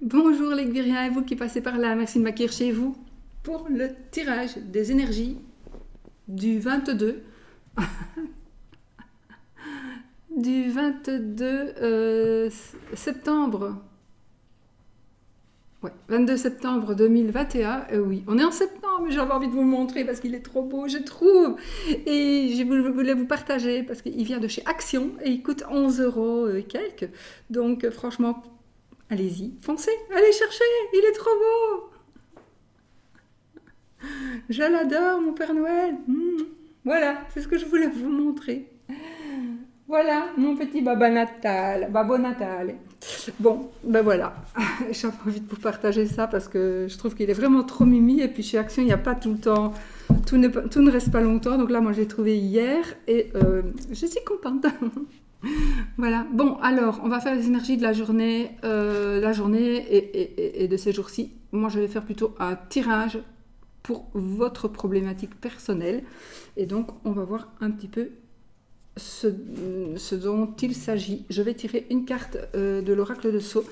Bonjour les Gbiriens et vous qui passez par là, merci de m'accueillir chez vous pour le tirage des énergies du 22 du 22 septembre. Ouais, 22 septembre 2021. Oui, on est en septembre, mais j'avais envie de vous le montrer parce qu'il est trop beau, je trouve. Et je voulais vous partager parce qu'il vient de chez Action et il coûte 11 euros et quelques. Donc franchement, allez-y, foncez, allez chercher, il est trop beau. Je l'adore, mon Père Noël. Voilà, c'est ce que je voulais vous montrer. Voilà, mon petit Baba Natal, Babo Natal. Bon, ben voilà, j'ai envie de vous partager ça parce que je trouve qu'il est vraiment trop mimi. Et puis chez Action, il n'y a pas tout le temps, tout ne reste pas longtemps. Donc là, moi, je l'ai trouvé hier et je suis contente. Voilà, bon, alors, on va faire les énergies de la journée et de ces jours-ci. Moi, je vais faire plutôt un tirage pour votre problématique personnelle. Et donc, on va voir un petit peu ce dont il s'agit. Je vais tirer une carte de l'oracle de Sceaux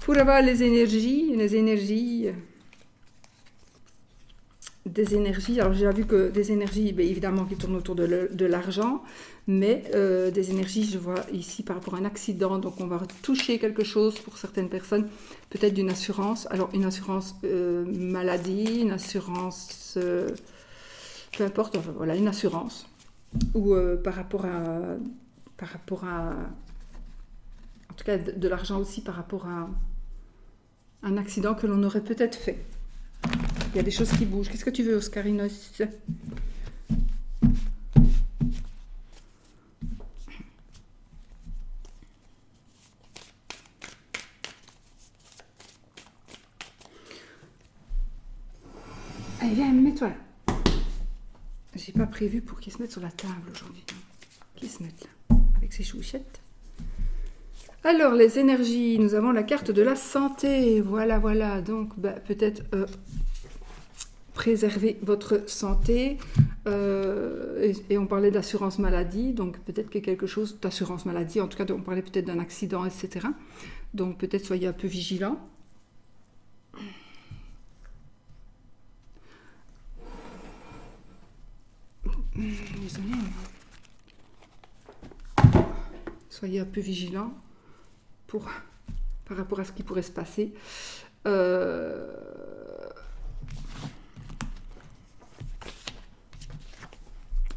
pour avoir les énergies, des énergies. Alors j'ai vu que des énergies, évidemment, qui tournent autour de l'argent, mais des énergies, je vois ici par rapport à un accident, donc on va toucher quelque chose pour certaines personnes, peut-être d'une assurance. Alors une assurance maladie, une assurance, peu importe, enfin, voilà, une assurance, ou par rapport à, en tout cas de l'argent aussi par rapport à un accident que l'on aurait peut-être fait. Il y a des choses qui bougent. Qu'est-ce que tu veux, Oscarinos? Allez, viens, mets-toi là. J'ai pas prévu pour qu'ils se mettent sur la table aujourd'hui. Qu'ils se mettent là, avec ses chouchettes. Alors, les énergies, nous avons la carte de la santé. Voilà, voilà. Donc, peut-être préserver votre santé. Et on parlait d'assurance maladie. Donc, peut-être qu'il y a quelque chose d'assurance maladie. En tout cas, on parlait peut-être d'un accident, etc. Donc, peut-être soyez un peu vigilants. Désolée. Soyez un peu vigilants par rapport à ce qui pourrait se passer.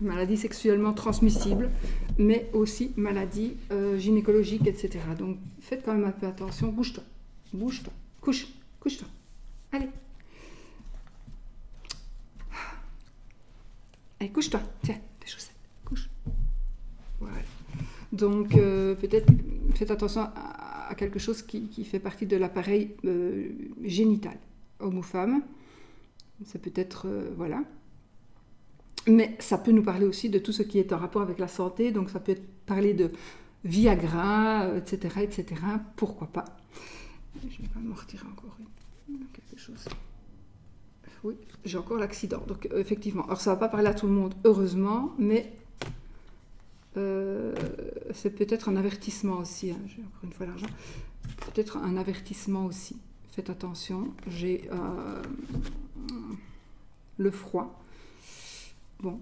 Maladie sexuellement transmissible, mais aussi maladie gynécologique, etc. Donc faites quand même un peu attention. Bouge-toi, couche-toi. Allez. Allez, couche-toi. Tiens, tes chaussettes. Couche. Voilà. Donc, peut-être faites attention à quelque chose qui fait partie de l'appareil génital, homme ou femme. Ça peut être, voilà. Mais ça peut nous parler aussi de tout ce qui est en rapport avec la santé. Donc, ça peut parler de Viagra, etc., etc. Pourquoi pas? Je vais quand même en retirer encore quelque chose. Oui, j'ai encore l'accident. Donc, effectivement. Alors, ça ne va pas parler à tout le monde, heureusement, mais c'est peut-être un avertissement aussi. Hein. J'ai encore une fois l'argent. Peut-être un avertissement aussi. Faites attention. J'ai le froid. Bon.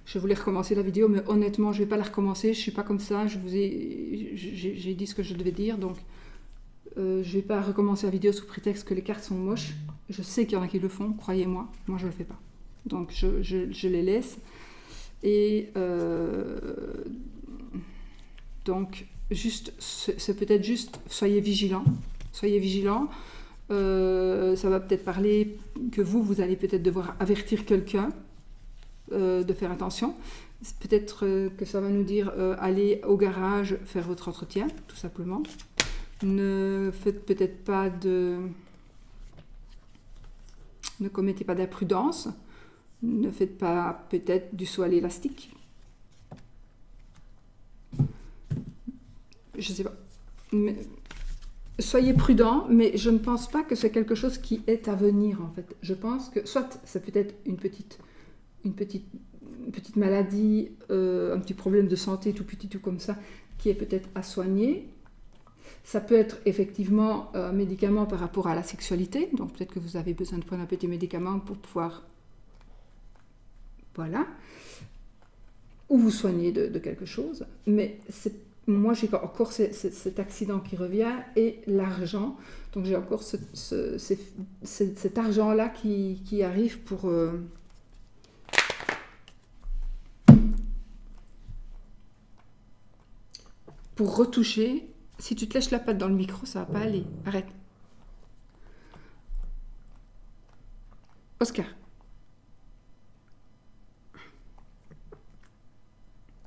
Je voulais recommencer la vidéo, mais honnêtement, je ne vais pas la recommencer. Je ne suis pas comme ça. J'ai dit ce que je devais dire, donc je ne vais pas recommencer la vidéo sous prétexte que les cartes sont moches. Je sais qu'il y en a qui le font, croyez-moi. Moi, je ne le fais pas. Donc, je les laisse. Et donc, c'est peut-être juste, soyez vigilants. Soyez vigilants. Ça va peut-être parler que vous allez peut-être devoir avertir quelqu'un de faire attention. Peut-être que ça va nous dire allez au garage faire votre entretien, tout simplement. Ne commettez pas d'imprudence. Ne faites pas peut-être du saut à l'élastique. Je sais pas. Mais Soyez prudent, mais je ne pense pas que c'est quelque chose qui est à venir en fait. Je pense que soit ça peut être une petite maladie, un petit problème de santé tout petit tout comme ça, qui est peut-être à soigner. Ça peut être effectivement un médicament par rapport à la sexualité, donc peut-être que vous avez besoin de prendre un petit médicament pour pouvoir, voilà, ou vous soigner de quelque chose. Mais moi j'ai encore cet accident qui revient et l'argent, donc j'ai encore cet argent-là qui arrive pour retoucher. Si tu te lèches la patte dans le micro, ça va pas aller. Arrête. Oscar.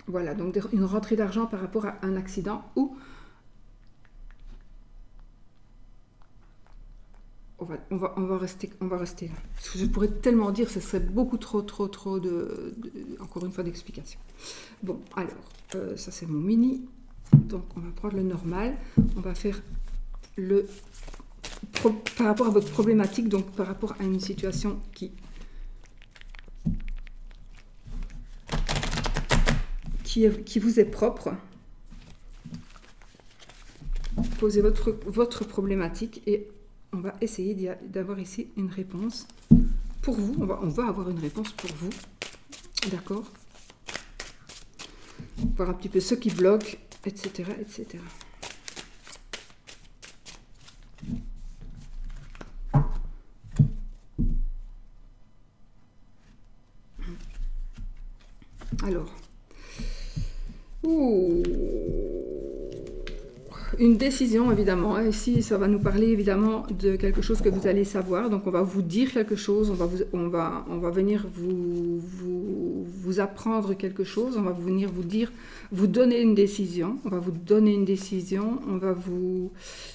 Voilà, donc une rentrée d'argent par rapport à un accident ou on va rester là. Parce que je pourrais tellement dire, ce serait beaucoup trop encore une fois, d'explications. Bon, alors, ça c'est mon mini. Donc on va prendre le normal. On va faire par rapport à votre problématique, donc par rapport à une situation qui vous est propre. Posez votre problématique et on va essayer d'avoir ici une réponse pour vous. On va avoir une réponse pour vous. D'accord? Voir un petit peu ce qui bloque, etc. etc. Alors, une décision évidemment. Ici, ça va nous parler évidemment de quelque chose que vous allez savoir. Donc, on va vous dire quelque chose, on va venir vous apprendre quelque chose, on va venir vous donner une décision. On va vous donner une décision, on va vous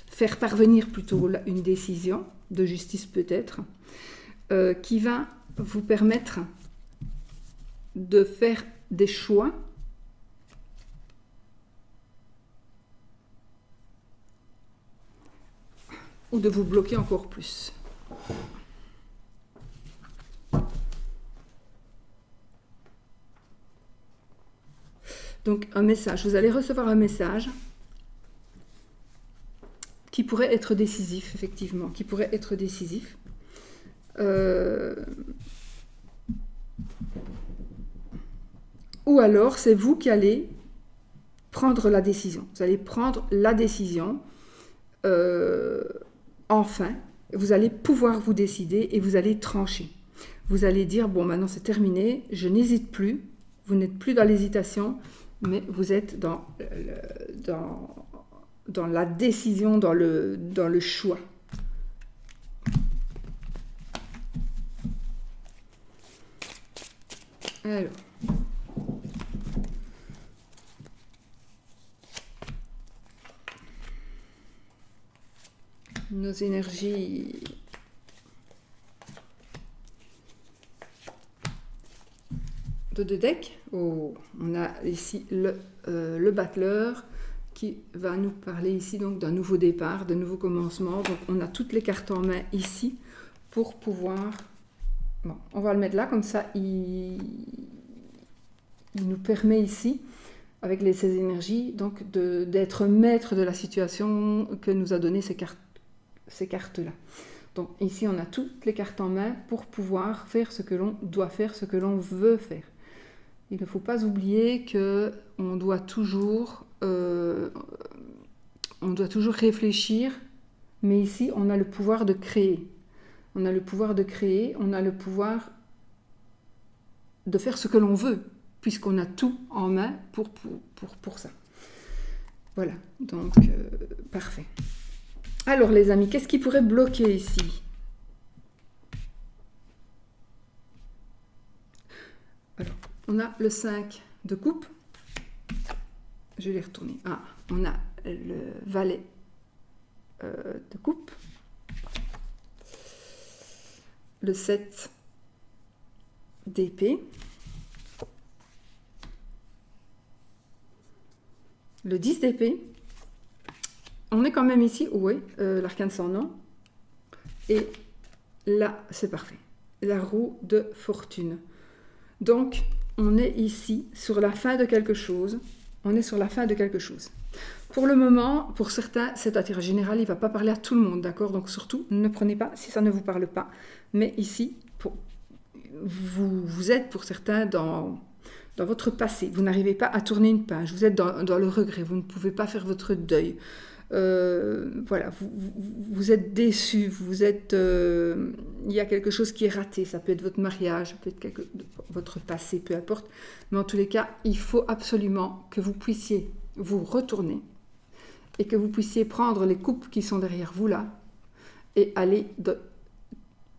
faire parvenir plutôt une décision de justice peut-être, qui va vous permettre de faire des choix ou de vous bloquer encore plus. Donc un message, vous allez recevoir un message qui pourrait être décisif, effectivement, qui pourrait être décisif. Ou alors c'est vous qui allez prendre la décision. Vous allez prendre la décision. Enfin, vous allez pouvoir vous décider et vous allez trancher. Vous allez dire, bon, maintenant c'est terminé, je n'hésite plus, vous n'êtes plus dans l'hésitation, mais vous êtes dans la décision, dans le choix. Alors. Nos énergies de deux decks. On a ici le battleur qui va nous parler ici donc d'un nouveau départ, d'un nouveau commencement. Donc on a toutes les cartes en main ici pour pouvoir... Bon, on va le mettre là, comme ça il nous permet ici, avec ces énergies, donc d'être maître de la situation que nous a donné ces cartes-là. Donc ici, on a toutes les cartes en main pour pouvoir faire ce que l'on doit faire, ce que l'on veut faire. Il ne faut pas oublier qu'on doit toujours réfléchir, mais ici, on a le pouvoir de créer. On a le pouvoir de créer, on a le pouvoir de faire ce que l'on veut, puisqu'on a tout en main pour ça. Voilà, donc parfait. Alors les amis, qu'est-ce qui pourrait bloquer ici? Alors, on a le 5 de coupe. Je vais les retourner. On a le valet de coupe. Le 7 d'épée. Le 10 d'épée. on est quand même ici, oui, l'arcane sans nom. Et là, c'est parfait. La roue de fortune. Donc, on est ici sur la fin de quelque chose. On est sur la fin de quelque chose. Pour le moment, pour certains, cet intérêt général, il ne va pas parler à tout le monde, d'accord? Donc surtout, ne prenez pas si ça ne vous parle pas. Mais ici, vous êtes pour certains dans votre passé. Vous n'arrivez pas à tourner une page. Vous êtes dans le regret. Vous ne pouvez pas faire votre deuil. Voilà, vous êtes déçu, il y a quelque chose qui est raté, ça peut être votre mariage, ça peut être votre passé, peu importe, mais en tous les cas, il faut absolument que vous puissiez vous retourner et que vous puissiez prendre les coupes qui sont derrière vous là et aller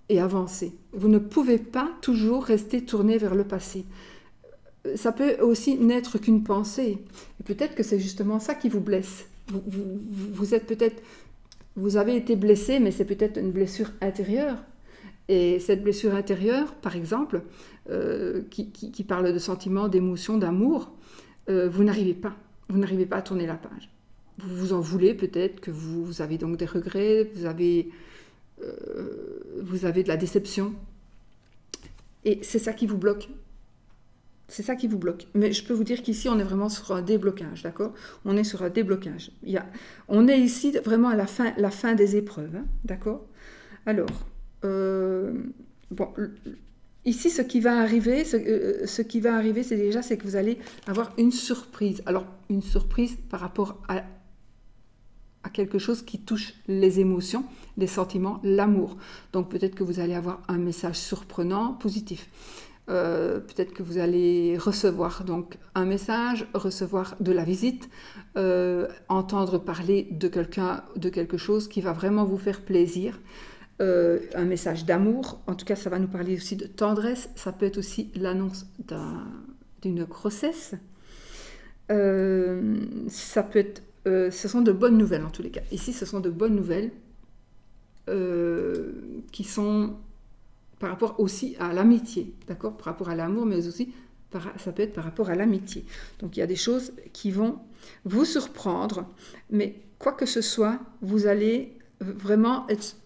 et avancer. Vous ne pouvez pas toujours rester tourné vers le passé. Ça peut aussi n'être qu'une pensée. Et peut-être que c'est justement ça qui vous blesse. Vous êtes peut-être, vous avez été blessé, mais c'est peut-être une blessure intérieure. Et cette blessure intérieure, par exemple, qui parle de sentiments, d'émotions, d'amour, vous n'arrivez pas à tourner la page. Vous vous en voulez peut-être, que vous avez donc des regrets, vous avez de la déception. Et c'est ça qui vous bloque. C'est ça qui vous bloque. Mais je peux vous dire qu'ici, on est vraiment sur un déblocage, d'accord? On est sur un déblocage. On est ici vraiment à la fin des épreuves, hein, d'accord? Alors, bon, ici, ce qui va arriver, c'est que vous allez avoir une surprise. Alors, une surprise par rapport à quelque chose qui touche les émotions, les sentiments, l'amour. Donc, peut-être que vous allez avoir un message surprenant, positif. Peut-être que vous allez recevoir donc un message, recevoir de la visite, entendre parler de quelqu'un, de quelque chose qui va vraiment vous faire plaisir, un message d'amour. En tout cas, ça va nous parler aussi de tendresse. Ça peut être aussi l'annonce d'une grossesse. Ça peut être, ce sont de bonnes nouvelles en tous les cas. Ici, ce sont de bonnes nouvelles qui sont par rapport aussi à l'amitié, d'accord? Par rapport à l'amour, mais aussi, ça peut être par rapport à l'amitié. Donc, il y a des choses qui vont vous surprendre, mais quoi que ce soit, vous allez vraiment être...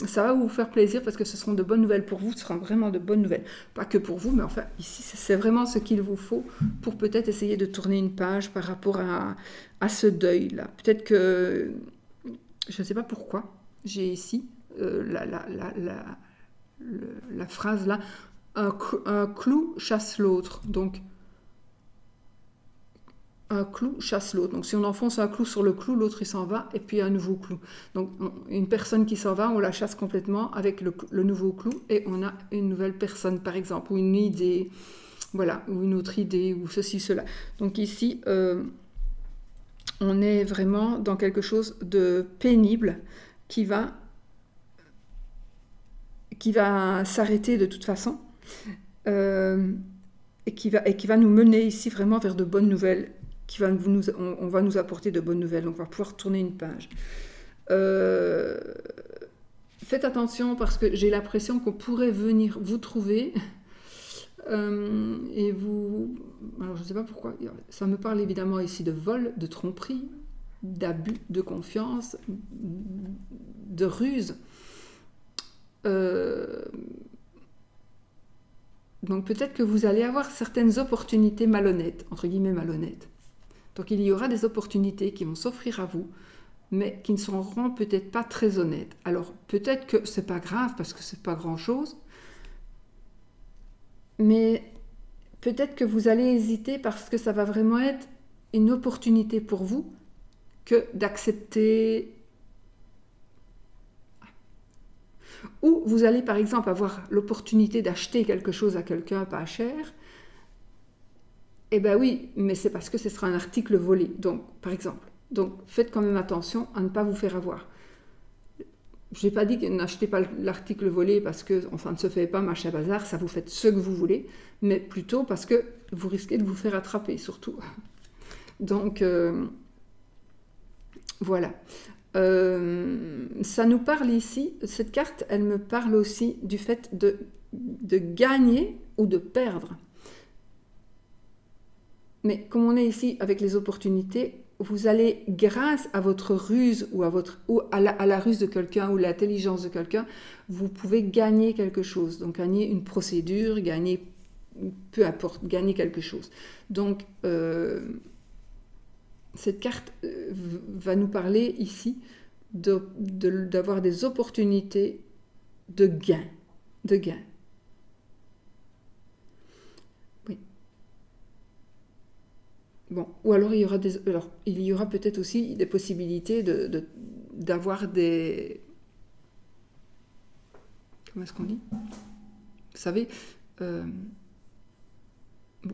ça va vous faire plaisir parce que ce seront de bonnes nouvelles pour vous, ce seront vraiment de bonnes nouvelles. Pas que pour vous, mais enfin, ici, c'est vraiment ce qu'il vous faut pour peut-être essayer de tourner une page par rapport à ce deuil-là. Peut-être que... Je ne sais pas pourquoi, j'ai ici la phrase là, un clou chasse l'autre. Donc, un clou chasse l'autre. Donc, si on enfonce un clou sur le clou, l'autre il s'en va, et puis un nouveau clou. Donc, une personne qui s'en va, on la chasse complètement avec le nouveau clou, et on a une nouvelle personne, par exemple, ou une idée, voilà, ou une autre idée, ou ceci, cela. Donc ici, on est vraiment dans quelque chose de pénible qui va s'arrêter de toute façon et qui va nous mener ici vraiment vers de bonnes nouvelles, on va nous apporter de bonnes nouvelles, on va pouvoir tourner une page. Faites attention parce que j'ai l'impression qu'on pourrait venir vous trouver et vous... Alors je ne sais pas pourquoi, ça me parle évidemment ici de vol, de tromperie, d'abus de confiance, de ruse. Donc peut-être que vous allez avoir certaines opportunités malhonnêtes, entre guillemets malhonnêtes. Donc il y aura des opportunités qui vont s'offrir à vous, mais qui ne seront peut-être pas très honnêtes. Alors peut-être que c'est pas grave parce que c'est pas grand-chose, mais peut-être que vous allez hésiter parce que ça va vraiment être une opportunité pour vous que d'accepter. Ou vous allez par exemple avoir l'opportunité d'acheter quelque chose à quelqu'un pas cher. Eh bien oui, mais c'est parce que ce sera un article volé, donc par exemple. Donc faites quand même attention à ne pas vous faire avoir. Je n'ai pas dit que n'achetez pas l'article volé parce que ça ne se fait pas, machin bazar, ça vous fait ce que vous voulez, mais plutôt parce que vous risquez de vous faire attraper surtout. Donc voilà. Ça nous parle ici, cette carte, elle me parle aussi du fait de gagner ou de perdre. Mais comme on est ici avec les opportunités, vous allez, grâce à votre ruse ou à la ruse de quelqu'un ou l'intelligence de quelqu'un, vous pouvez gagner quelque chose. Donc gagner une procédure, gagner, peu importe, gagner quelque chose. Donc cette carte va nous parler ici d'avoir des opportunités de gain. De gain. Oui. Bon, ou alors il y aura peut-être aussi des possibilités d'avoir des... Comment est-ce qu'on dit? Vous savez,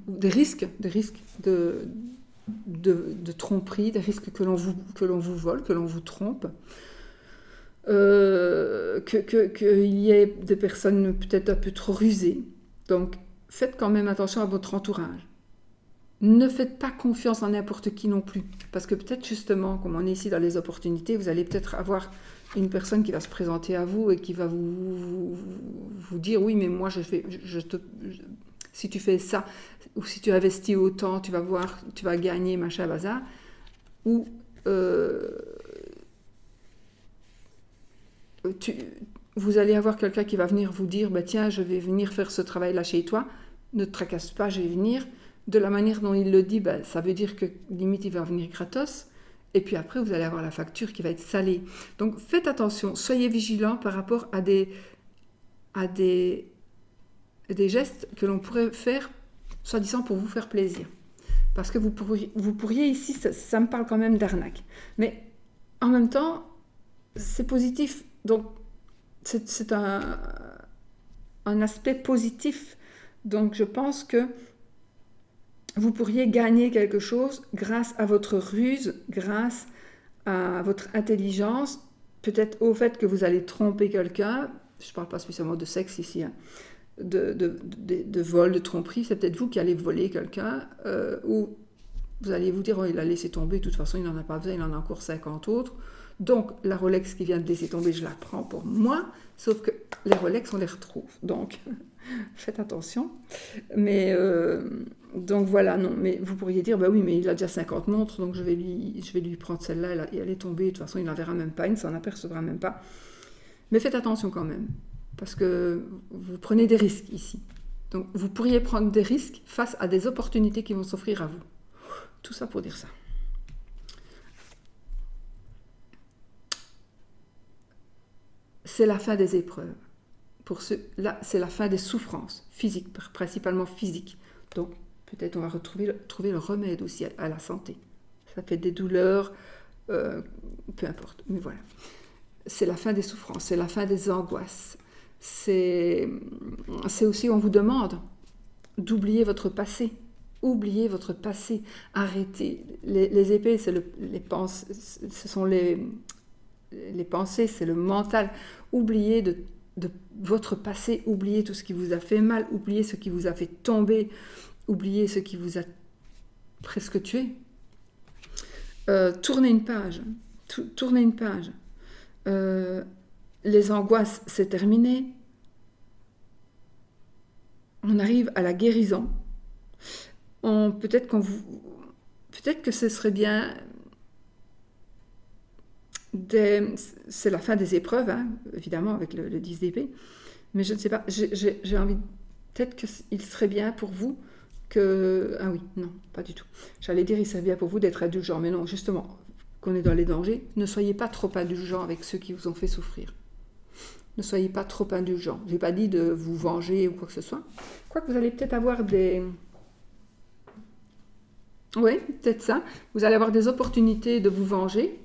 des risques de tromperie, des risques que l'on vous vole, que l'on vous trompe. Qu'il y ait des personnes peut-être un peu trop rusées. Donc, faites quand même attention à votre entourage. Ne faites pas confiance en n'importe qui non plus. Parce que peut-être justement, comme on est ici dans les opportunités, vous allez peut-être avoir une personne qui va se présenter à vous et qui va vous dire « Oui, mais moi, si tu fais ça, ou si tu investis autant, tu vas gagner, machin, bazar. » Ou... vous allez avoir quelqu'un qui va venir vous dire bah, « Tiens, je vais venir faire ce travail-là chez toi. Ne te tracasse pas, je vais venir. » De la manière dont il le dit, bah, ça veut dire que limite, il va venir gratos. Et puis après, vous allez avoir la facture qui va être salée. Donc, faites attention. Soyez vigilants par rapport à des gestes que l'on pourrait faire, soi-disant, pour vous faire plaisir. Parce que vous pourriez ici, ça me parle quand même d'arnaque. Mais en même temps, c'est positif. Donc, c'est un aspect positif. Donc, je pense que vous pourriez gagner quelque chose grâce à votre ruse, grâce à votre intelligence, peut-être au fait que vous allez tromper quelqu'un. Je ne parle pas spécialement de sexe ici, hein, de vol, de tromperie. C'est peut-être vous qui allez voler quelqu'un, ou vous allez vous dire oh, il a laissé tomber, de toute façon, il n'en a pas besoin, il en a encore 50 autres. Donc, la Rolex qui vient de laisser tomber, je la prends pour moi, sauf que les Rolex, on les retrouve. Donc, faites attention. Mais, donc voilà, non. Mais vous pourriez dire, bah oui, mais il a déjà 50 montres, donc je vais lui prendre celle-là, et elle est tombée. De toute façon, il n'en verra même pas, il ne s'en apercevra même pas. Mais faites attention quand même, parce que vous prenez des risques ici. Donc, vous pourriez prendre des risques face à des opportunités qui vont s'offrir à vous. Tout ça pour dire ça. C'est la fin des épreuves. Pour ceux-là, c'est la fin des souffrances physiques, principalement physiques. Donc, peut-être on va trouver le remède aussi à la santé. Ça fait des douleurs, peu importe. Mais voilà. C'est la fin des souffrances, c'est la fin des angoisses. C'est aussi, on vous demande d'oublier votre passé. Oubliez votre passé. Arrêtez. Les épées, ce sont les pensées, c'est le mental. Oubliez de votre passé, oubliez tout ce qui vous a fait mal, oubliez ce qui vous a fait tomber, oubliez ce qui vous a presque tué. Tournez une page. Tournez une page. Les angoisses, c'est terminé. On arrive à la guérison. Peut-être que ce serait bien... c'est la fin des épreuves, hein, évidemment, avec le 10 d'épée. Mais je ne sais pas, j'ai envie... Peut-être qu'il serait bien pour vous que... Ah oui, non, pas du tout. J'allais dire, il serait bien pour vous d'être indulgent. Mais non, justement, qu'on est dans les dangers, ne soyez pas trop indulgent avec ceux qui vous ont fait souffrir. Ne soyez pas trop indulgent. Je n'ai pas dit de vous venger ou quoi que ce soit. Quoique vous allez peut-être avoir des... Oui, peut-être ça. Vous allez avoir des opportunités de vous venger,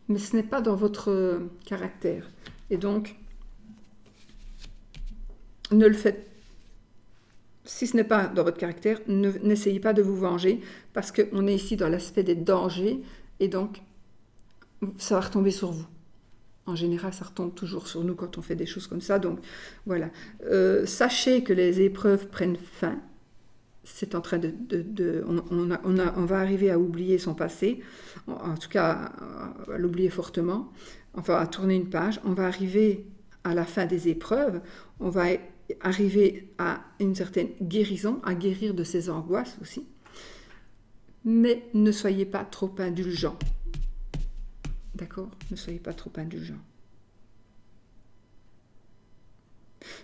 mais ce n'est pas dans votre caractère. Et donc, ne le faites. Si ce n'est pas dans votre caractère, n'essayez pas de vous venger, parce qu'on est ici dans l'aspect des dangers, et donc, ça va retomber sur vous. En général, ça retombe toujours sur nous quand on fait des choses comme ça. Donc, voilà. Sachez que les épreuves prennent fin. C'est en train on va arriver à oublier son passé, en tout cas à l'oublier fortement, enfin à tourner une page. On va arriver à la fin des épreuves, on va arriver à une certaine guérison, à guérir de ses angoisses aussi. mais ne soyez pas trop indulgents. D'accord? Ne soyez pas trop indulgents.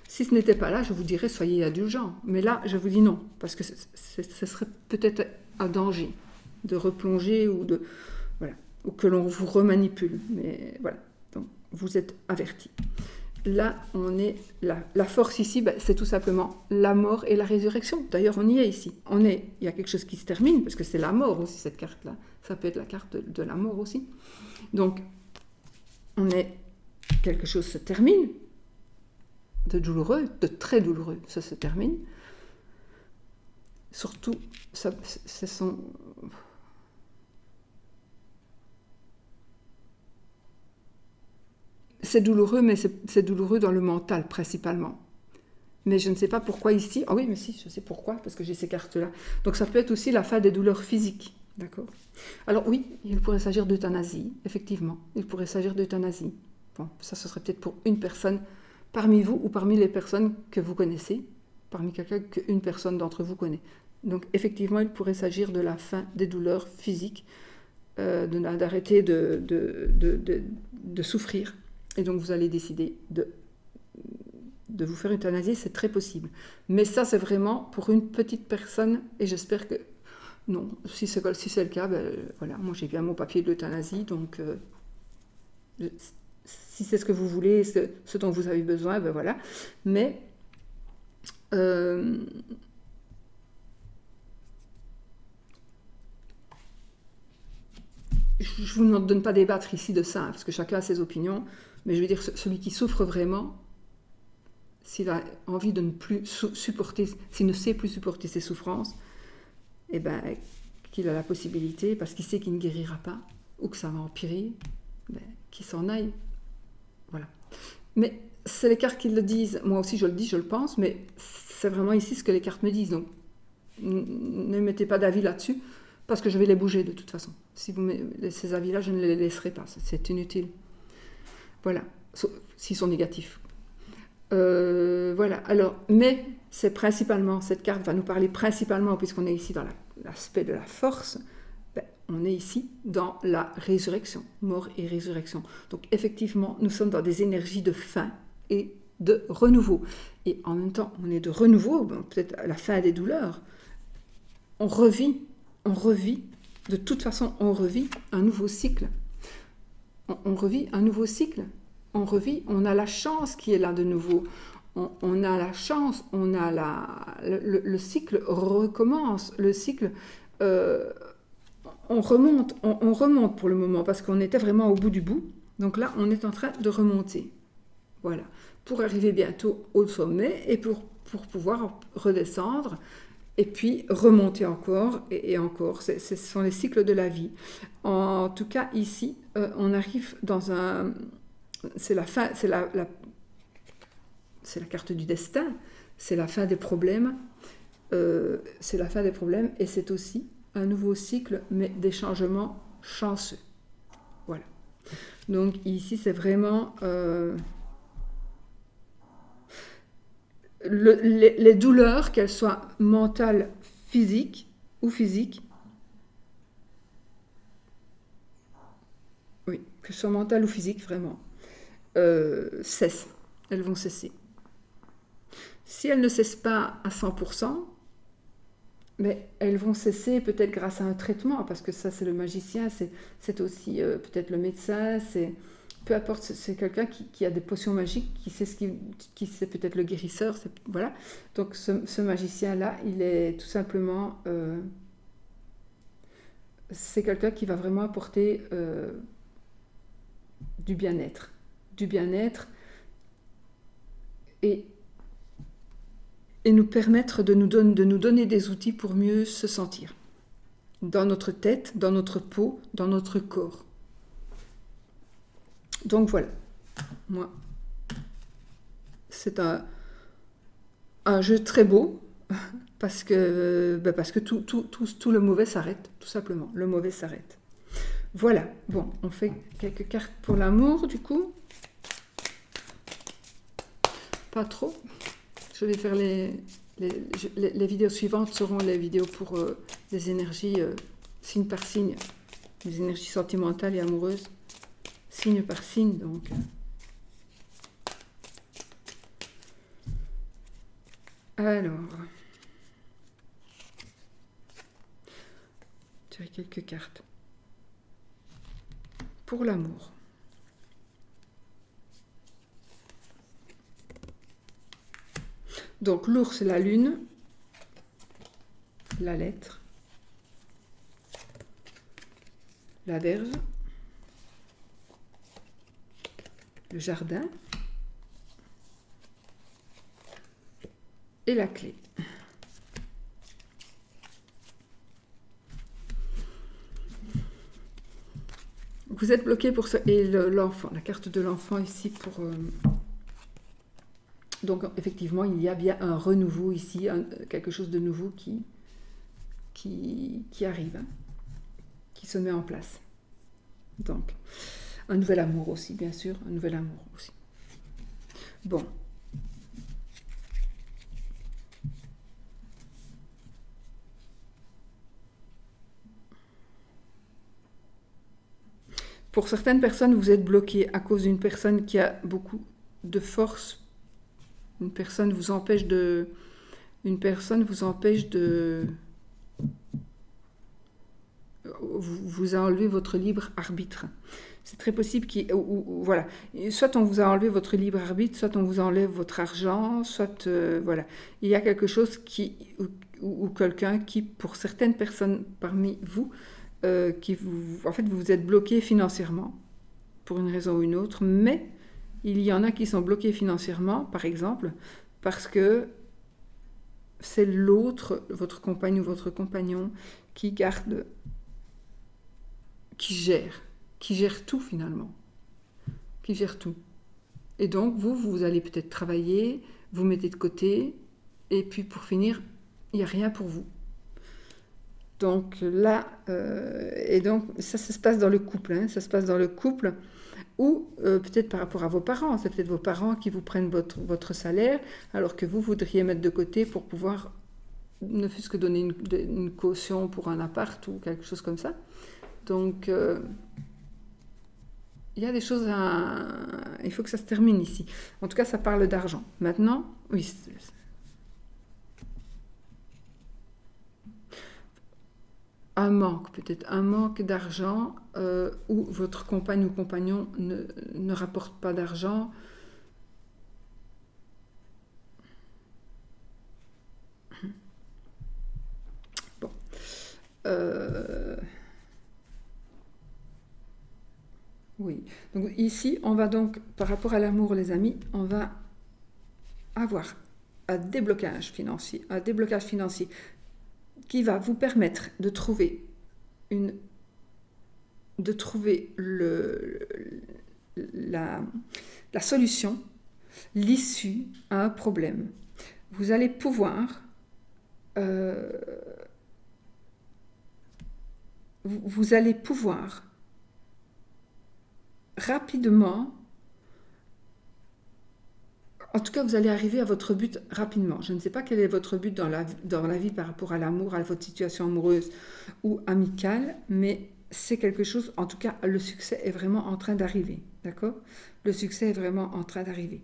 Si ce n'était pas là, je vous dirais soyez indulgents. Mais là, je vous dis non, parce que ce serait peut-être un danger de replonger ou de voilà, ou que l'on vous remanipule. Mais voilà, donc vous êtes avertis. Là, on est la force ici, ben, c'est tout simplement la mort et la résurrection. D'ailleurs, on y est ici. Il y a quelque chose qui se termine, parce que c'est la mort aussi, cette carte-là. Ça peut être la carte de la mort aussi. Donc, quelque chose se termine, de douloureux, de très douloureux, ça se termine. Surtout, c'est douloureux, mais c'est douloureux dans le mental, principalement. Mais je ne sais pas pourquoi ici. Ah oui, mais si, je sais pourquoi, parce que j'ai ces cartes-là. Donc ça peut être aussi la fin des douleurs physiques. D'accord? Alors oui, il pourrait s'agir d'euthanasie, effectivement. Il pourrait s'agir d'euthanasie. Bon, ça, ce serait peut-être pour une personne parmi vous ou parmi les personnes que vous connaissez, parmi quelqu'un qu'une personne d'entre vous connaît. Donc effectivement, il pourrait s'agir de la fin des douleurs physiques, d'arrêter de souffrir. Et donc vous allez décider de vous faire euthanasier, c'est très possible. Mais ça, c'est vraiment pour une petite personne, et j'espère que... Non, si c'est le cas, ben, voilà, moi j'ai bien mon papier de l'euthanasie, donc si c'est ce que vous voulez, ce dont vous avez besoin, ben voilà. Mais je ne vous donne pas débattre ici de ça, parce que chacun a ses opinions, mais je veux dire, celui qui souffre vraiment, s'il a envie de ne plus supporter, s'il ne sait plus supporter ses souffrances, eh ben, qu'il a la possibilité, parce qu'il sait qu'il ne guérira pas, ou que ça va empirer, ben, qu'il s'en aille. Voilà. Mais c'est les cartes qui le disent. Moi aussi, je le dis, je le pense, mais c'est vraiment ici ce que les cartes me disent. Donc, ne mettez pas d'avis là-dessus, parce que je vais les bouger de toute façon. Si vous mettez ces avis-là, je ne les laisserai pas. C'est inutile. Voilà. S'ils sont négatifs. Voilà. Alors, mais c'est principalement, cette carte va nous parler principalement, puisqu'on est ici dans l'aspect de la force, ben, on est ici dans la résurrection, mort et résurrection. Donc effectivement, nous sommes dans des énergies de fin et de renouveau. Et en même temps, on est de renouveau, ben, peut-être à la fin des douleurs. On revit, de toute façon, on revit un nouveau cycle. On revit un nouveau cycle. On a la chance qui est là de nouveau. On a la chance, on a le cycle recommence, le cycle, on remonte pour le moment, parce qu'on était vraiment au bout du bout. Donc là, on est en train de remonter. Voilà. Pour arriver bientôt au sommet et pour pouvoir redescendre et puis remonter encore et encore. Ce sont les cycles de la vie. En tout cas, ici, on arrive dans un... C'est la fin, c'est la carte du destin, c'est la fin des problèmes, c'est la fin des problèmes, et c'est aussi un nouveau cycle, mais des changements chanceux. Voilà. Donc ici, c'est vraiment les douleurs, qu'elles soient mentales, physiques ou physiques, oui, que ce soit mentales ou physiques, vraiment, cessent. Elles vont cesser. Si elles ne cessent pas à 100%, mais elles vont cesser peut-être grâce à un traitement, parce que ça, c'est le magicien, c'est aussi peut-être le médecin, peu importe, c'est quelqu'un qui a des potions magiques, qui sait peut-être le guérisseur, voilà. Donc ce magicien-là, il est tout simplement... c'est quelqu'un qui va vraiment apporter du bien-être. Et nous permettre de nous donner des outils pour mieux se sentir. Dans notre tête, dans notre peau, dans notre corps. Donc voilà. Moi, c'est un jeu très beau, parce que tout le mauvais s'arrête, tout simplement. Le mauvais s'arrête. Voilà. Bon, on fait quelques cartes pour l'amour, du coup. Pas trop. Je vais faire les vidéos suivantes seront les vidéos pour les énergies signe par signe, les énergies sentimentales et amoureuses, signe par signe, donc. Alors, tirer quelques cartes. Pour l'amour. Donc, l'ours, la lune, la lettre, la verge, le jardin et la clé. Vous êtes bloqué pour ça. Et l'enfant, la carte de l'enfant ici pour... Donc, effectivement, il y a bien un renouveau ici, quelque chose de nouveau qui arrive, hein, qui se met en place. Donc, un nouvel amour aussi, bien sûr, un nouvel amour aussi. Bon. Pour certaines personnes, vous êtes bloqué à cause d'une personne qui a beaucoup de force. Une personne vous empêche de... vous a enlevé votre libre arbitre. C'est très possible voilà. Soit on vous a enlevé votre libre arbitre, soit on vous enlève votre argent, soit... voilà. Il y a quelque chose ou quelqu'un qui, pour certaines personnes parmi vous, en fait, vous êtes bloqué financièrement, pour une raison ou une autre, mais il y en a qui sont bloqués financièrement, par exemple, parce que c'est l'autre, votre compagne ou votre compagnon, qui garde, qui gère tout finalement, qui gère tout. Et donc, vous allez peut-être travailler, vous mettez de côté, et puis pour finir, il n'y a rien pour vous. Donc là, et donc ça se passe dans le couple, hein, ça se passe dans le couple, ou peut-être par rapport à vos parents, c'est peut-être vos parents qui vous prennent votre salaire, alors que vous voudriez mettre de côté pour pouvoir, ne fût-ce que donner une caution pour un appart ou quelque chose comme ça. Donc, il y a des choses il faut que ça se termine ici. En tout cas, ça parle d'argent. Maintenant, oui, un manque, peut-être un manque d'argent, où votre compagne ou compagnon ne rapporte pas d'argent. Bon. Oui. Donc ici, on va donc, par rapport à l'amour, les amis, on va avoir un déblocage financier qui va vous permettre de trouver la solution, l'issue à un problème. Vous allez pouvoir rapidement, en tout cas, vous allez arriver à votre but rapidement. Je ne sais pas quel est votre but dans la vie par rapport à l'amour, à votre situation amoureuse ou amicale, mais c'est quelque chose, en tout cas, le succès est vraiment en train d'arriver, d'accord ? Le succès est vraiment en train d'arriver.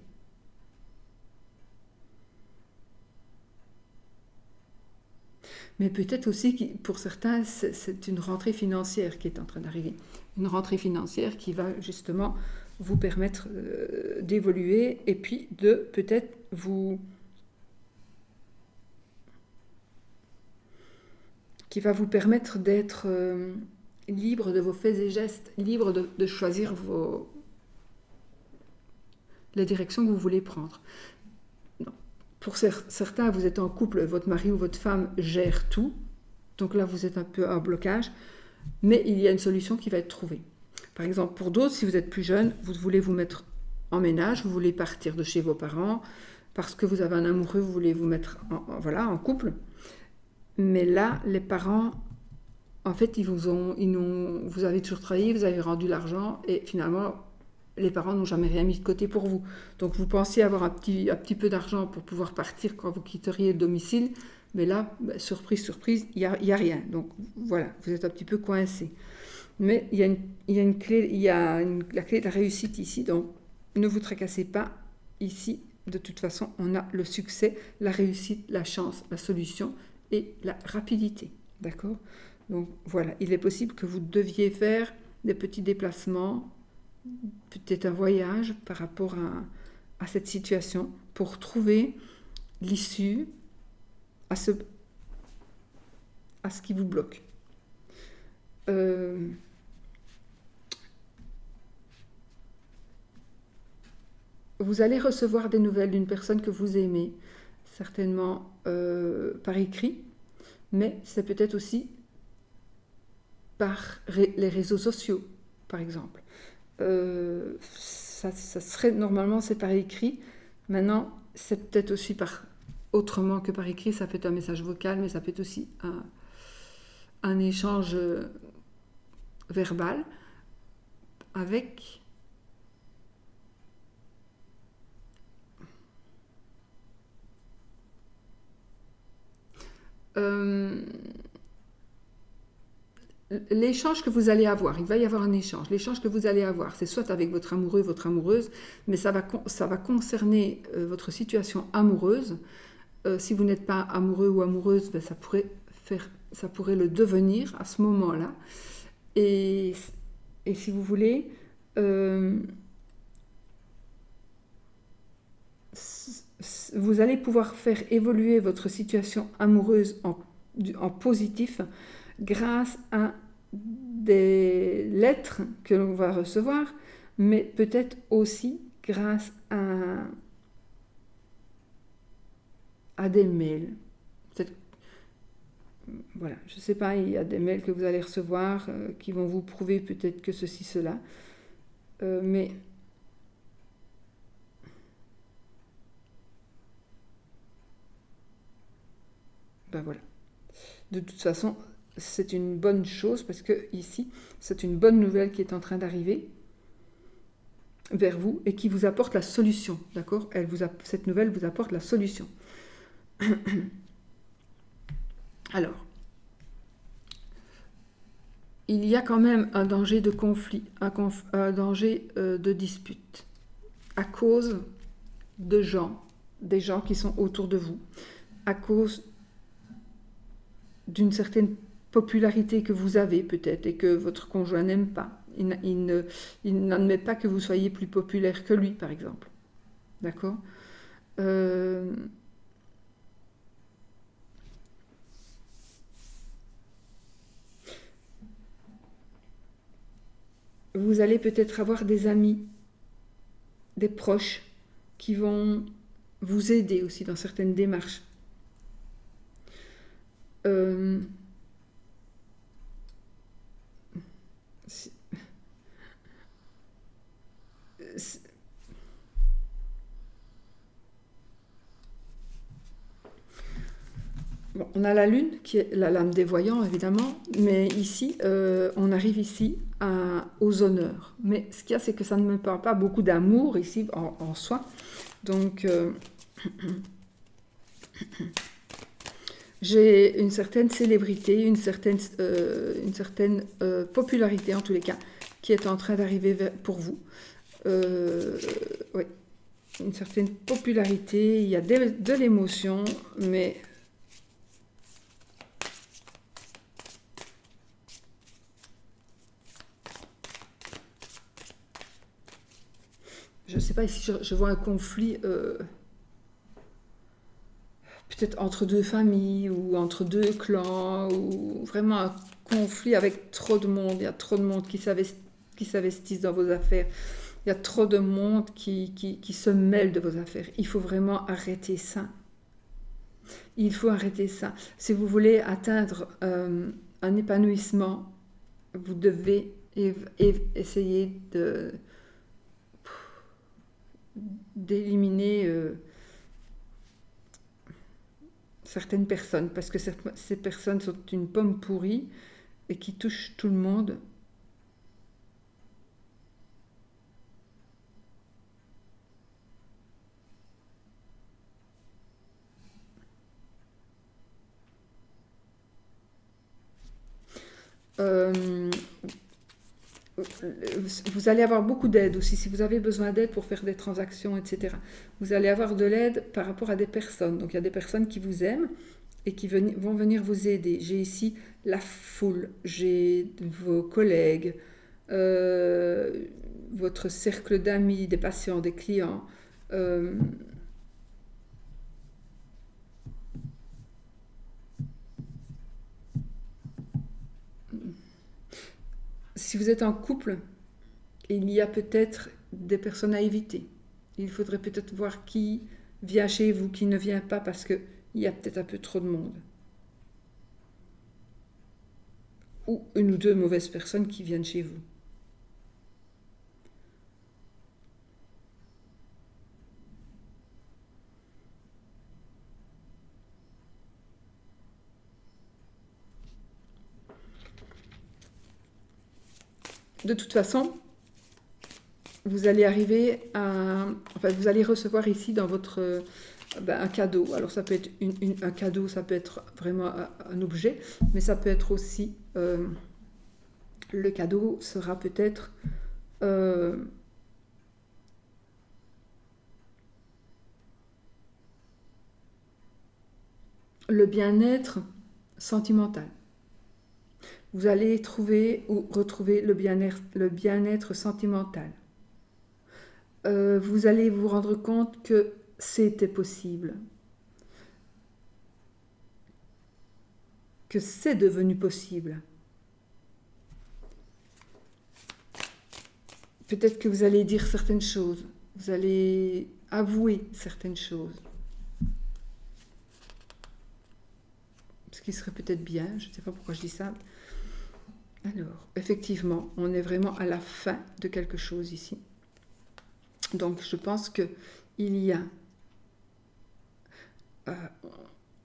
Mais peut-être aussi, pour certains, c'est une rentrée financière qui est en train d'arriver. Une rentrée financière qui va justement vous permettre d'évoluer et puis de peut-être qui va vous permettre d'être libre de vos faits et gestes, libre de choisir la direction que vous voulez prendre. Non. Pour certains, vous êtes en couple, votre mari ou votre femme gère tout, donc là vous êtes un peu en blocage, mais il y a une solution qui va être trouvée. Par exemple, pour d'autres, si vous êtes plus jeune, vous voulez vous mettre en ménage, vous voulez partir de chez vos parents, parce que vous avez un amoureux, vous voulez vous mettre en couple. Mais là, les parents, en fait, vous avez toujours travaillé, vous avez rendu l'argent, et finalement, les parents n'ont jamais rien mis de côté pour vous. Donc vous pensiez avoir un petit peu d'argent pour pouvoir partir quand vous quitteriez le domicile, mais là, surprise, surprise, il y a rien. Donc voilà, vous êtes un petit peu coincé. Mais il y a une clé, la clé de la réussite ici, donc ne vous tracassez pas. Ici, de toute façon, on a le succès, la réussite, la chance, la solution et la rapidité. D'accord? Donc voilà, il est possible que vous deviez faire des petits déplacements, peut-être un voyage par rapport à cette situation pour trouver l'issue à ce qui vous bloque. Vous allez recevoir des nouvelles d'une personne que vous aimez, certainement par écrit, mais c'est peut-être aussi par les réseaux sociaux, par exemple. Ça serait normalement c'est par écrit. Maintenant, c'est peut-être aussi par autrement que par écrit. Ça peut être un message vocal, mais ça peut être aussi un échange verbal avec l'échange que vous allez avoir. Il va y avoir un échange. L'échange que vous allez avoir, c'est soit avec votre amoureux, votre amoureuse, mais ça va concerner votre situation amoureuse. Si vous n'êtes pas amoureux ou amoureuse, ben, ça pourrait le devenir à ce moment-là. Et si vous voulez, vous allez pouvoir faire évoluer votre situation amoureuse en positif grâce à des lettres que l'on va recevoir, mais peut-être aussi grâce à des mails. Peut-être, voilà, je ne sais pas, il y a des mails que vous allez recevoir qui vont vous prouver peut-être que ceci, cela. Mais ben voilà. De toute façon, c'est une bonne chose parce que ici, c'est une bonne nouvelle qui est en train d'arriver vers vous et qui vous apporte la solution, d'accord? Cette nouvelle vous apporte la solution. Alors, il y a quand même un danger de conflit, un danger de dispute à cause de des gens qui sont autour de vous, à cause d'une certaine popularité que vous avez peut-être et que votre conjoint n'aime pas. Il n'admet pas que vous soyez plus populaire que lui, par exemple. D'accord ? Vous allez peut-être avoir des amis, des proches qui vont vous aider aussi dans certaines démarches. Bon, on a la lune, qui est la lame des voyants, évidemment, mais ici, on arrive ici aux honneurs. Mais ce qu'il y a, c'est que ça ne me parle pas beaucoup d'amour ici, en soi. Donc, j'ai une certaine célébrité, une certaine popularité, en tous les cas, qui est en train d'arriver pour vous. Oui, une certaine popularité, il y a de l'émotion, mais... Je ne sais pas, ici je vois un conflit peut-être entre deux familles ou entre deux clans, ou vraiment un conflit avec trop de monde. Il y a trop de monde qui s'investissent dans vos affaires. Il y a trop de monde qui se mêle de vos affaires. Il faut vraiment arrêter ça. Il faut arrêter ça. Si vous voulez atteindre un épanouissement, vous devez essayer d'éliminer certaines personnes, parce que ces personnes sont une pomme pourrie et qui touchent tout le monde. vous allez avoir beaucoup d'aide aussi, si vous avez besoin d'aide pour faire des transactions, etc. Vous allez avoir de l'aide par rapport à des personnes. Donc il y a des personnes qui vous aiment et qui vont venir vous aider. J'ai ici la foule, j'ai vos collègues, votre cercle d'amis, des patients, des clients. Si vous êtes en couple, il y a peut-être des personnes à éviter. Il faudrait peut-être voir qui vient chez vous, qui ne vient pas, parce qu'il y a peut-être un peu trop de monde. Ou une ou deux mauvaises personnes qui viennent chez vous. De toute façon, vous allez arriver à... Enfin, vous allez recevoir ici dans votre... un cadeau. Alors ça peut être un cadeau, ça peut être vraiment un objet, mais ça peut être aussi... le cadeau sera peut-être... le bien-être sentimental. Vous allez trouver ou retrouver le bien-être sentimental. Vous allez vous rendre compte que c'était possible, que c'est devenu possible. Peut-être que vous allez dire certaines choses, vous allez avouer certaines choses. Ce qui serait peut-être bien, je ne sais pas pourquoi je dis ça. Alors, effectivement, on est vraiment à la fin de quelque chose ici. Donc, je pense qu'il y a...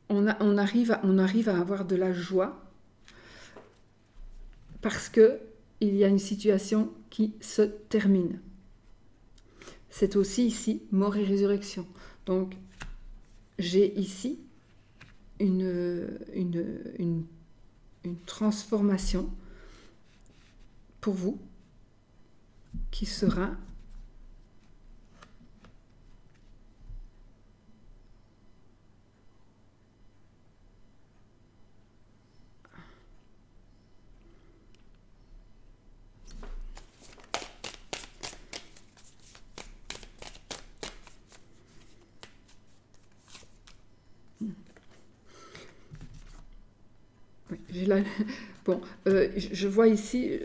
on arrive à avoir de la joie parce qu'il y a une situation qui se termine. C'est aussi ici mort et résurrection. Donc, j'ai ici une transformation pour vous qui sera j'ai là, bon, je vois ici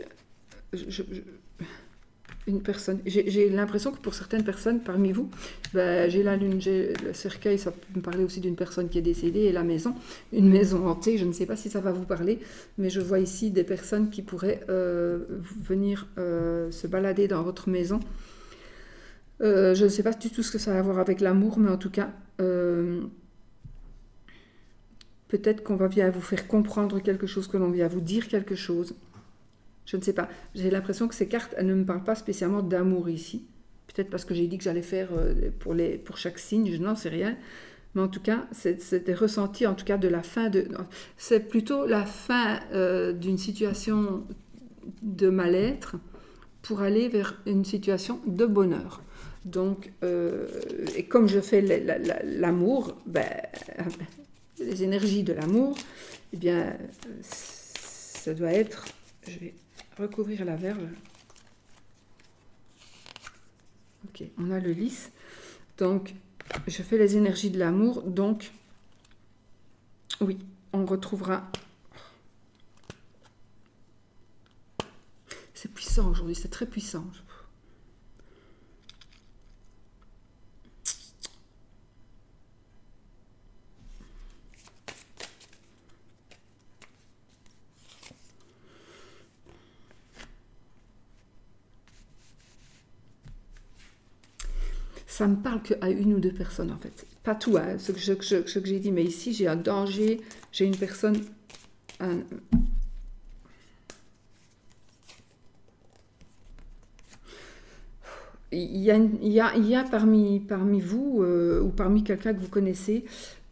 une personne. J'ai l'impression que pour certaines personnes parmi vous, j'ai le cercueil, ça peut me parler aussi d'une personne qui est décédée, et la maison, une maison hantée. Je ne sais pas si ça va vous parler, mais je vois ici des personnes qui pourraient venir se balader dans votre maison. Je ne sais pas du tout ce que ça va avoir avec l'amour, mais en tout cas, peut-être qu'on va bien vous faire comprendre quelque chose, que l'on vient vous dire quelque chose. Je ne sais pas. J'ai l'impression que ces cartes, elles ne me parlent pas spécialement d'amour ici. Peut-être parce que j'ai dit que j'allais faire pour chaque signe, je n'en sais rien. Mais en tout cas, c'est des ressentis, en tout cas, de la fin de... C'est plutôt la fin d'une situation de mal-être pour aller vers une situation de bonheur. Donc, et comme je fais l'amour, les énergies de l'amour, eh bien, ça doit être... Je vais recouvrir la verge. Ok, on a le lys. Donc, je fais les énergies de l'amour. Donc, oui, on retrouvera... C'est puissant aujourd'hui, c'est très puissant. Ça me parle qu'à une ou deux personnes, en fait. Pas tout, hein, ce que j'ai dit, mais ici, j'ai un danger, j'ai une personne... Il y a parmi vous, ou parmi quelqu'un que vous connaissez,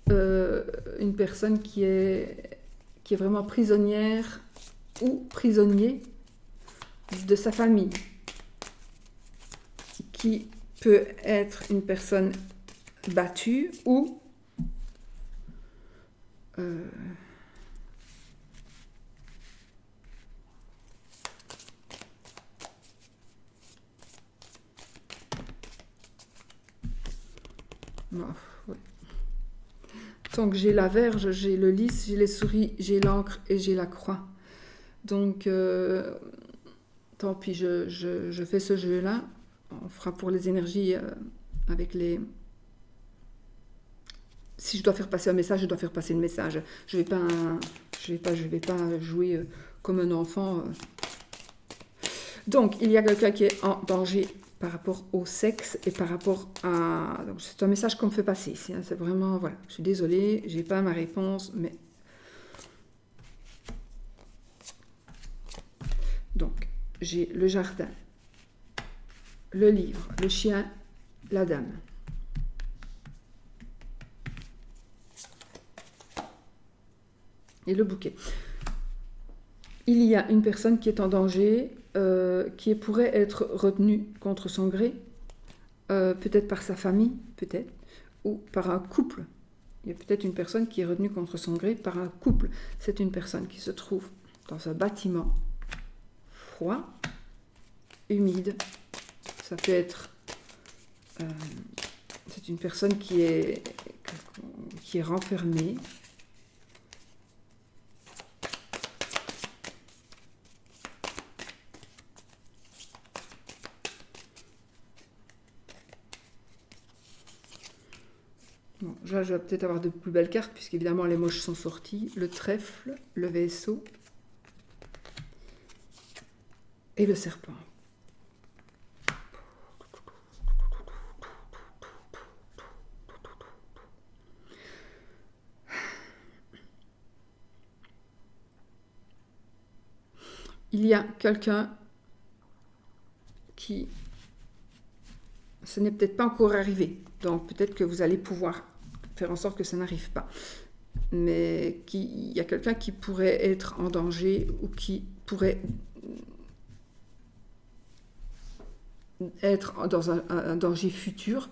une personne qui est vraiment prisonnière ou prisonnier de sa famille. qui peut être une personne battue ou ouais. Donc j'ai la verge, j'ai le lys, j'ai les souris, j'ai l'encre et j'ai la croix. Donc tant pis, je fais ce jeu-là. On fera pour les énergies avec les... Si je dois faire passer un message, je dois faire passer le message. Je vais pas jouer comme un enfant. Donc, il y a quelqu'un qui est en danger par rapport au sexe et par rapport à... Donc, c'est un message qu'on me fait passer ici. Hein. C'est vraiment... Voilà, je suis désolée, j'ai pas ma réponse, mais... Donc, j'ai le jardin, le livre, le chien, la dame. Et le bouquet. Il y a une personne qui est en danger, qui pourrait être retenue contre son gré, peut-être par sa famille, peut-être, ou par un couple. Il y a peut-être une personne qui est retenue contre son gré par un couple. C'est une personne qui se trouve dans un bâtiment froid, humide. Ça peut être... c'est une personne qui est renfermée. Bon, là, je vais peut-être avoir de plus belles cartes, puisqu'évidemment les moches sont sortis. Le trèfle, le vaisseau et le serpent. Il y a quelqu'un qui... Ce n'est peut-être pas encore arrivé, donc peut-être que vous allez pouvoir faire en sorte que ça n'arrive pas. Mais il y a quelqu'un qui pourrait être en danger ou qui pourrait être dans un danger futur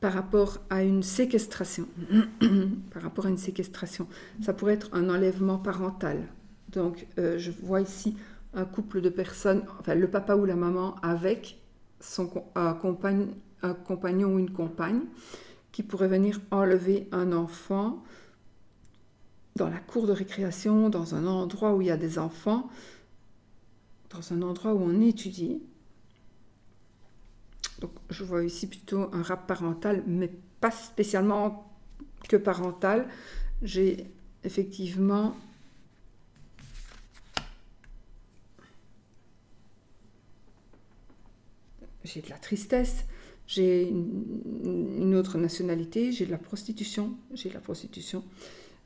par rapport à une séquestration. Par rapport à une séquestration. Ça pourrait être un enlèvement parental. Donc, je vois ici un couple de personnes, enfin le papa ou la maman avec un compagnon ou une compagne qui pourrait venir enlever un enfant dans la cour de récréation, dans un endroit où il y a des enfants, dans un endroit où on étudie. Donc, je vois ici plutôt un rap parental, mais pas spécialement que parental. J'ai effectivement... J'ai de la tristesse, j'ai une autre nationalité, j'ai de la prostitution,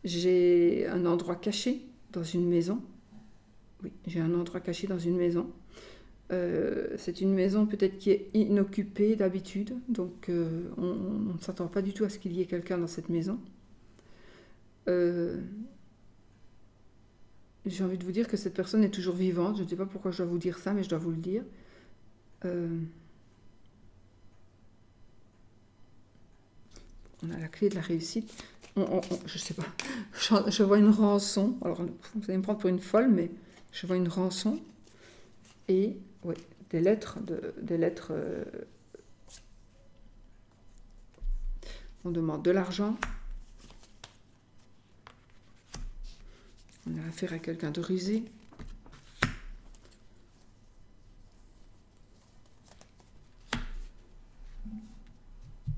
j'ai un endroit caché dans une maison. Oui, j'ai un endroit caché dans une maison. C'est une maison peut-être qui est inoccupée d'habitude, donc on ne s'attend pas du tout à ce qu'il y ait quelqu'un dans cette maison. J'ai envie de vous dire que cette personne est toujours vivante. Je ne sais pas pourquoi je dois vous dire ça, mais je dois vous le dire. On a la clé de la réussite. Je ne sais pas. Je vois une rançon. Alors, vous allez me prendre pour une folle, mais je vois une rançon. Et oui, des lettres. On demande de l'argent. On a affaire à quelqu'un de rusé.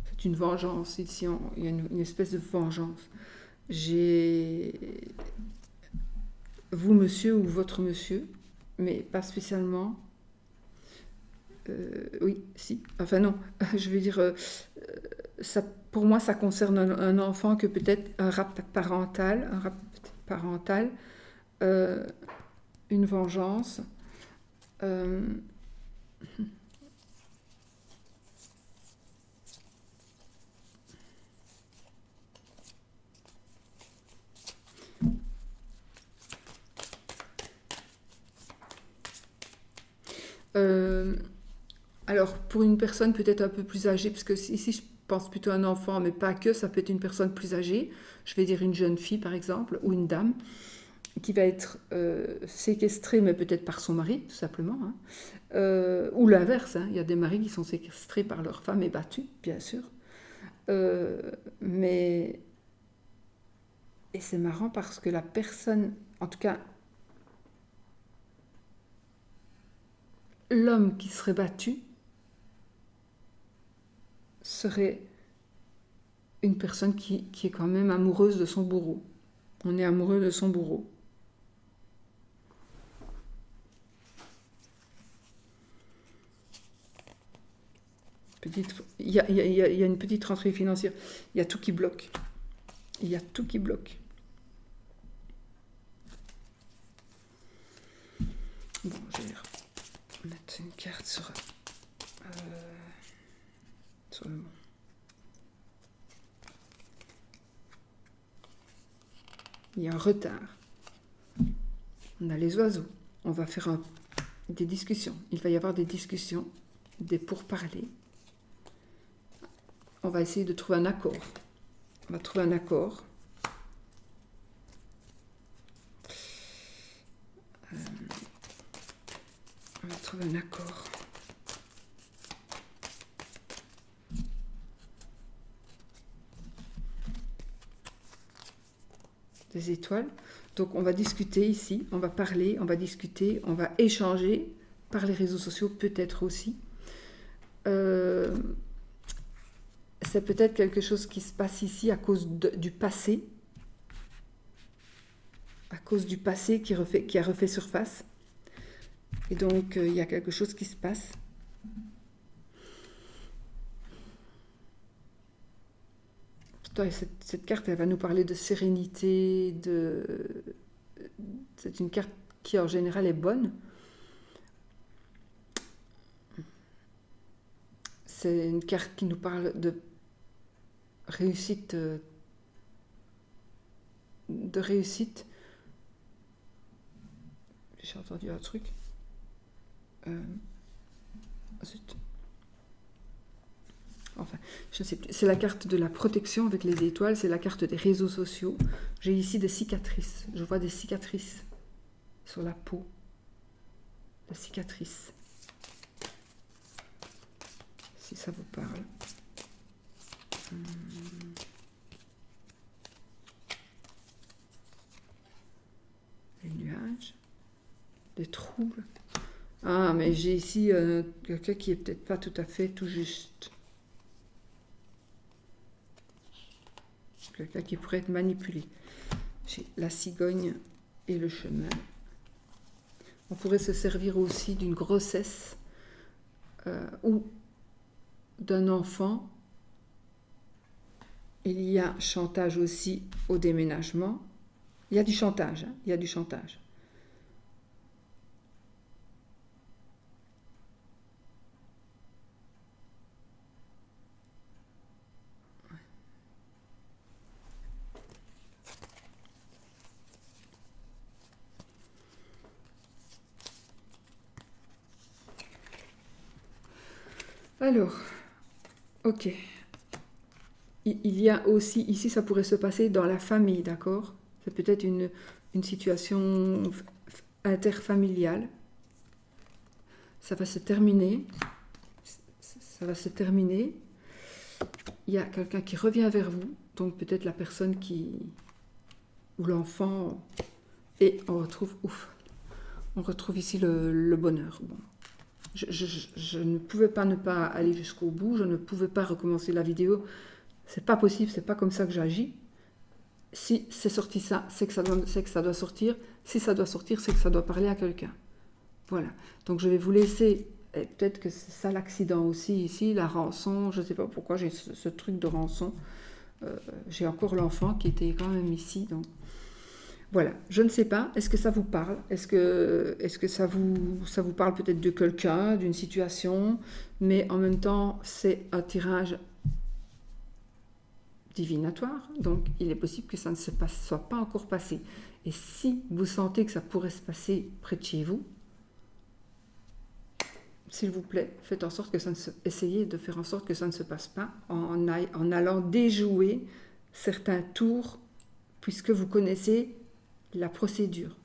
C'est une vengeance. Ici, il y a une espèce de vengeance. J'ai vous, monsieur, ou votre monsieur, mais pas spécialement. Oui, si. Enfin non, je veux dire, ça, pour moi, ça concerne un enfant que peut-être un rap parental, une vengeance. Alors, pour une personne peut-être un peu plus âgée, parce que ici je pense plutôt à un enfant, mais pas que, ça peut être une personne plus âgée, je vais dire une jeune fille par exemple, ou une dame, qui va être séquestrée, mais peut-être par son mari, tout simplement, hein. Ou l'inverse, hein. Il y a des maris qui sont séquestrés par leur femme et battus, bien sûr. Mais... Et c'est marrant parce que la personne, en tout cas, l'homme qui serait battu serait une personne qui est quand même amoureuse de son bourreau. On est amoureux de son bourreau. Il y a une petite rentrée financière. Il y a tout qui bloque. Il y a tout qui bloque. Bon, je vais mettre une carte sur le monde. Il y a un retard. On a les oiseaux. On va faire des discussions. Il va y avoir des discussions, des pourparlers. On va essayer de trouver un accord. On va trouver un accord. On va trouver un accord. Des étoiles. Donc on va discuter ici, on va parler, on va discuter, on va échanger par les réseaux sociaux peut-être aussi. C'est peut-être quelque chose qui se passe ici à cause du passé. À cause du passé qui a refait surface. Et donc il y a quelque chose qui se passe. Cette carte, elle va nous parler de sérénité, c'est une carte qui en général est bonne. C'est une carte qui nous parle de réussite, J'ai entendu un truc. Zut. Enfin, je ne sais plus. C'est la carte de la protection avec les étoiles, c'est la carte des réseaux sociaux. J'ai ici des cicatrices. Je vois des cicatrices sur la peau. Des cicatrices. Si ça vous parle. Les nuages. Des troubles. Ah, mais j'ai ici quelqu'un qui est peut-être pas tout à fait tout juste. Quelqu'un qui pourrait être manipulé. J'ai la cigogne et le chemin. On pourrait se servir aussi d'une grossesse ou d'un enfant. Il y a chantage aussi au déménagement. Il y a du chantage, hein, il y a du chantage. Alors, ok. Il y a aussi, ici ça pourrait se passer dans la famille, d'accord? C'est peut-être une situation interfamiliale. Ça va se terminer. Ça va se terminer. Il y a quelqu'un qui revient vers vous, donc peut-être la personne ou l'enfant, et on retrouve ici le bonheur. Bon. Je ne pouvais pas ne pas aller jusqu'au bout, je ne pouvais pas recommencer la vidéo. C'est pas possible, c'est pas comme ça que j'agis. Si c'est sorti ça, c'est que ça doit sortir. Si ça doit sortir, c'est que ça doit parler à quelqu'un. Voilà. Donc je vais vous laisser, et peut-être que c'est ça l'accident aussi ici, la rançon, je ne sais pas pourquoi j'ai ce truc de rançon. J'ai encore l'enfant qui était quand même ici, donc voilà, je ne sais pas, est-ce que ça vous parle? Est-ce que ça vous parle peut-être de quelqu'un, d'une situation, mais en même temps, c'est un tirage divinatoire, donc il est possible que ça ne soit pas encore passé. Et si vous sentez que ça pourrait se passer près de chez vous, s'il vous plaît, faites en sorte que essayez de faire en sorte que ça ne se passe pas en allant déjouer certains tours, puisque vous connaissez la procédure.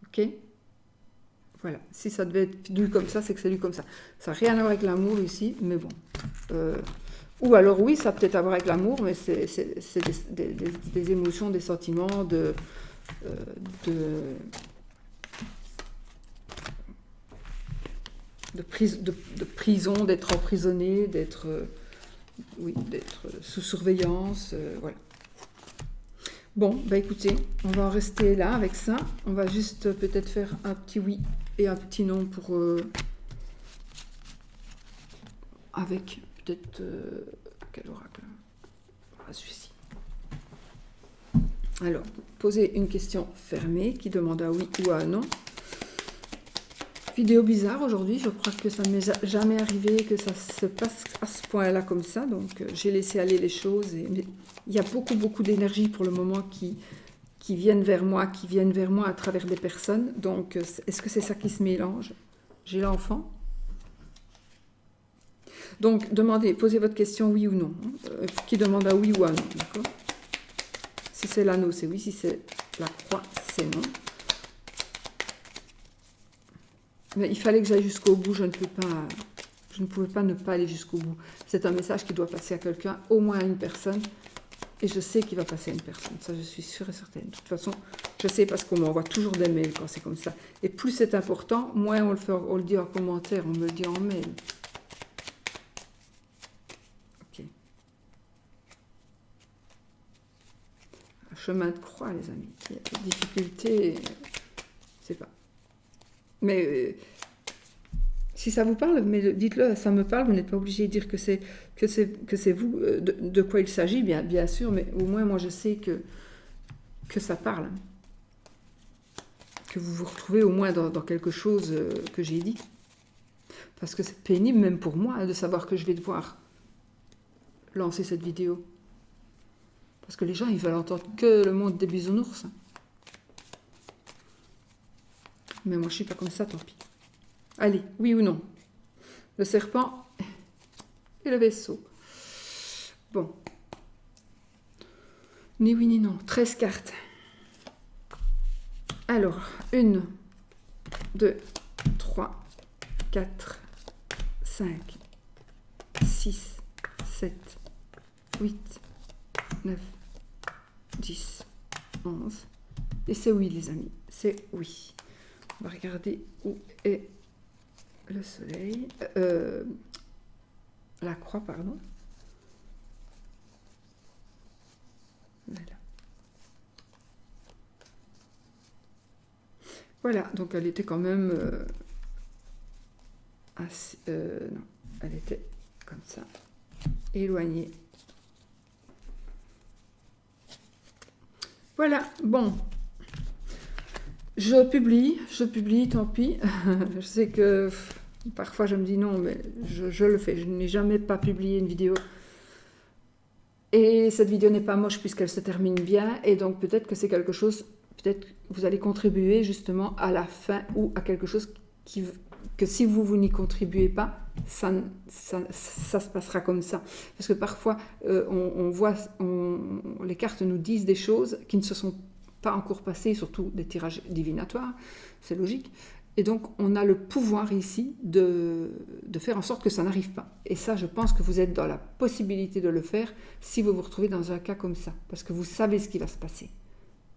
Ok? Voilà. Si ça devait être lu comme ça, c'est que c'est lu comme ça. Ça n'a rien à voir avec l'amour ici, mais bon. Ou alors oui, ça a peut-être à voir avec l'amour, mais c'est des émotions, des sentiments, de prison, d'être emprisonné, d'être sous surveillance, voilà. Bon, bah écoutez, on va en rester là avec ça. On va juste peut-être faire un petit oui et un petit non pour... avec peut-être... quel oracle? Celui-ci. Alors, posez une question fermée qui demande un oui ou un non. Vidéo bizarre aujourd'hui, je crois que ça ne m'est jamais arrivé que ça se passe à ce point-là comme ça, donc j'ai laissé aller les choses. Mais il y a beaucoup d'énergie pour le moment qui viennent vers moi, à travers des personnes. Donc, est-ce que c'est ça qui se mélange? J'ai l'enfant. Donc, posez votre question oui ou non. Qui demande un oui ou un non, d'accord? Si c'est l'anneau, c'est oui. Si c'est la croix, c'est non. Mais il fallait que j'aille jusqu'au bout, je ne pouvais pas ne pas aller jusqu'au bout. C'est un message qui doit passer à quelqu'un, au moins à une personne, et je sais qu'il va passer à une personne, ça je suis sûre et certaine. De toute façon, je sais parce qu'on m'envoie toujours des mails quand c'est comme ça. Et plus c'est important, moins on le dit en commentaire, on me le dit en mail. Ok. Un chemin de croix, les amis. Il y a des difficultés, je sais pas. Mais si ça vous parle, mais dites-le, ça me parle, vous n'êtes pas obligé de dire que c'est vous, de quoi il s'agit, bien sûr, mais au moins moi je sais que ça parle. Que vous vous retrouvez au moins dans quelque chose que j'ai dit. Parce que c'est pénible même pour moi de savoir que je vais devoir lancer cette vidéo. Parce que les gens, ils veulent entendre que le monde des bisounours. Mais moi, je suis pas comme ça, tant pis. Allez, oui ou non? Le serpent et le vaisseau. Bon. Ni oui ni non. 13 cartes. Alors, 1, 2, 3, 4, 5, 6, 7, 8, 9, 10, 11. Et c'est oui, les amis. C'est oui. On va regarder où est le soleil. La croix, pardon. Voilà. Voilà, donc elle était quand même assez... non, elle était comme ça, éloignée. Voilà, bon. Je publie, tant pis. Je sais que parfois je me dis non, mais je le fais. Je n'ai jamais pas publié une vidéo. Et cette vidéo n'est pas moche puisqu'elle se termine bien. Et donc peut-être que c'est quelque chose, peut-être que vous allez contribuer justement à la fin ou à quelque chose que si vous n'y contribuez pas, ça se passera comme ça. Parce que parfois, on voit, les cartes nous disent des choses qui ne se sont pas encore passées, surtout des tirages divinatoires, c'est logique. Et donc, on a le pouvoir ici de faire en sorte que ça n'arrive pas. Et ça, je pense que vous êtes dans la possibilité de le faire si vous vous retrouvez dans un cas comme ça. Parce que vous savez ce qui va se passer.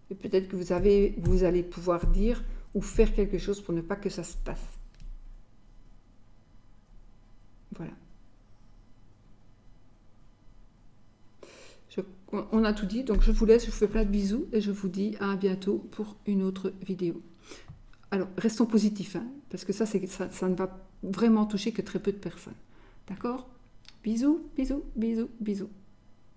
Et peut-être que vous allez pouvoir dire ou faire quelque chose pour ne pas que ça se passe. Voilà. On a tout dit, donc je vous laisse, je vous fais plein de bisous et je vous dis à bientôt pour une autre vidéo. Alors, restons positifs, hein, parce que ça ne va vraiment toucher que très peu de personnes. D'accord? Bisous, bisous, bisous, bisous.